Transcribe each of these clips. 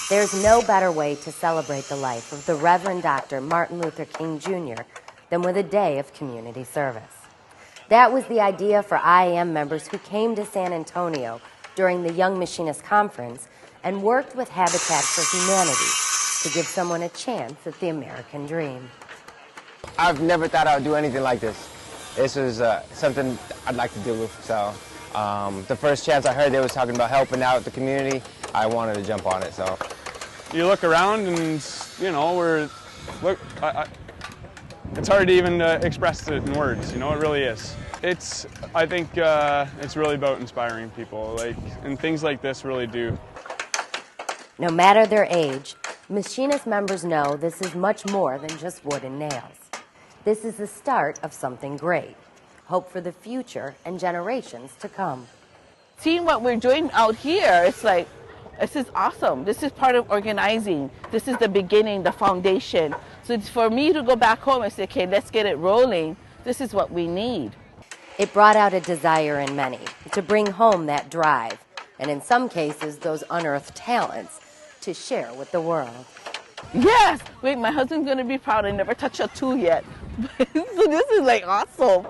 There's no better way to celebrate the life of the Reverend Dr. Martin Luther King Jr. than with a day of community service. That was the idea for IAM members who came to San Antonio during the Young Machinists Conference and worked with Habitat for Humanity to give someone a chance at the American dream. I've never thought I would do anything like this. This is something I'd like to do. So the first chance I heard they was talking about helping out the community, I wanted to jump on it. So you look around and, you know, it's hard to even express it in words, you know, it really is. I think it's really about inspiring people, and things like this really do. No matter their age, Machinist members know this is much more than just wood and nails. This is the start of something great. Hope for the future and generations to come. Seeing what we're doing out here, it's like, this is awesome. This is part of organizing. This is the beginning, the foundation. So it's for me to go back home and say, okay, let's get it rolling. This is what we need. It brought out a desire in many to bring home that drive, and in some cases, those unearthed talents to share with the world. Yes! Wait, my husband's going to be proud. I never touched a tool yet. So this is like awesome.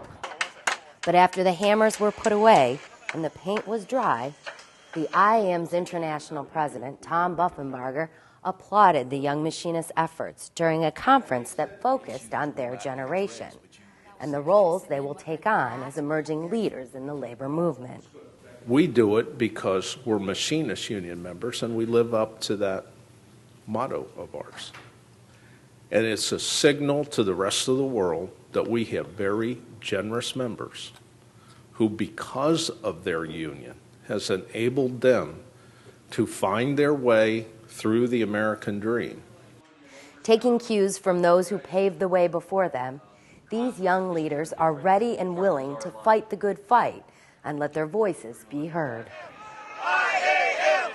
But after the hammers were put away and the paint was dry, the IAM's international president, Tom Buffenbarger, applauded the Young Machinists' efforts during a conference that focused on their generation and the roles they will take on as emerging leaders in the labor movement. We do it because we're Machinist Union members and we live up to that motto of ours. And it's a signal to the rest of the world that we have very generous members who, because of their union, has enabled them to find their way through the American dream. Taking cues from those who paved the way before them, these young leaders are ready and willing to fight the good fight and let their voices be heard. IAM!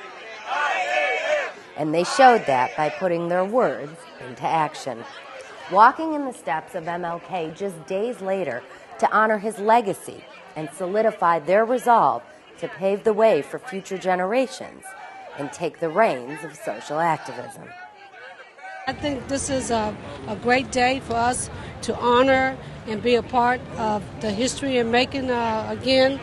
IAM! And they showed that by putting their words into action. Walking in the steps of MLK just days later to honor his legacy and solidify their resolve to pave the way for future generations and take the reins of social activism. I think this is a great day for us to honor and be a part of the history and making, again,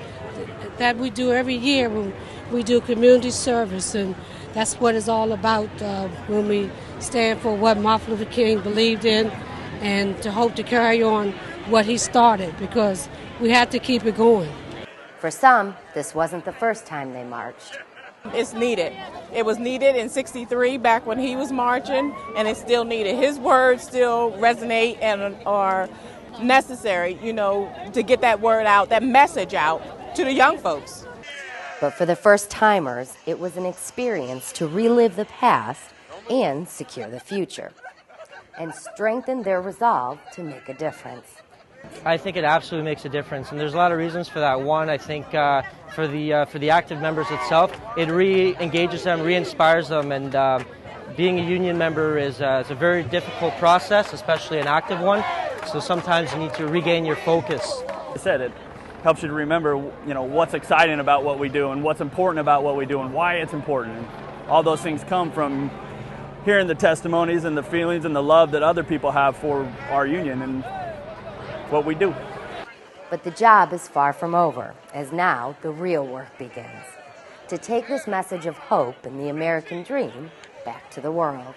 that we do every year when we do community service. And that's what it's all about when we stand for what Martin Luther King believed in and to hope to carry on what he started, because we had to keep it going. For some, this wasn't the first time they marched. It's needed. It was needed in '63 back when he was marching, and it's still needed. His words still resonate and are necessary, you know, to get that word out, that message out to the young folks. But for the first-timers, it was an experience to relive the past and secure the future, and strengthen their resolve to make a difference. I think it absolutely makes a difference, and there's a lot of reasons for that. One, I think for the active members itself, it re-engages them, re-inspires them, and being a union member is a very difficult process, especially an active one. So sometimes you need to regain your focus. I said it helps you to remember, you know, what's exciting about what we do and what's important about what we do and why it's important. And all those things come from hearing the testimonies and the feelings and the love that other people have for our union and what we do. But the job is far from over, as now the real work begins. To take this message of hope and the American dream back to the world.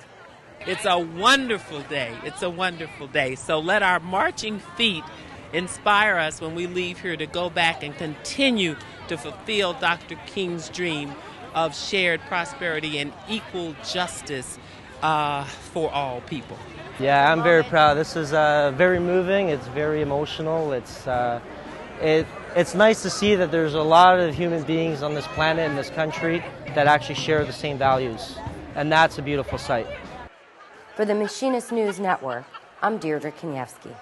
It's a wonderful day. It's a wonderful day. So let our marching feet inspire us when we leave here to go back and continue to fulfill Dr. King's dream of shared prosperity and equal justice for all people. Yeah, I'm very proud. This is very moving. It's very emotional. It's nice to see that there's a lot of human beings on this planet and this country that actually share the same values, and that's a beautiful sight. For the Machinist News Network, I'm Deirdre Kaniewski.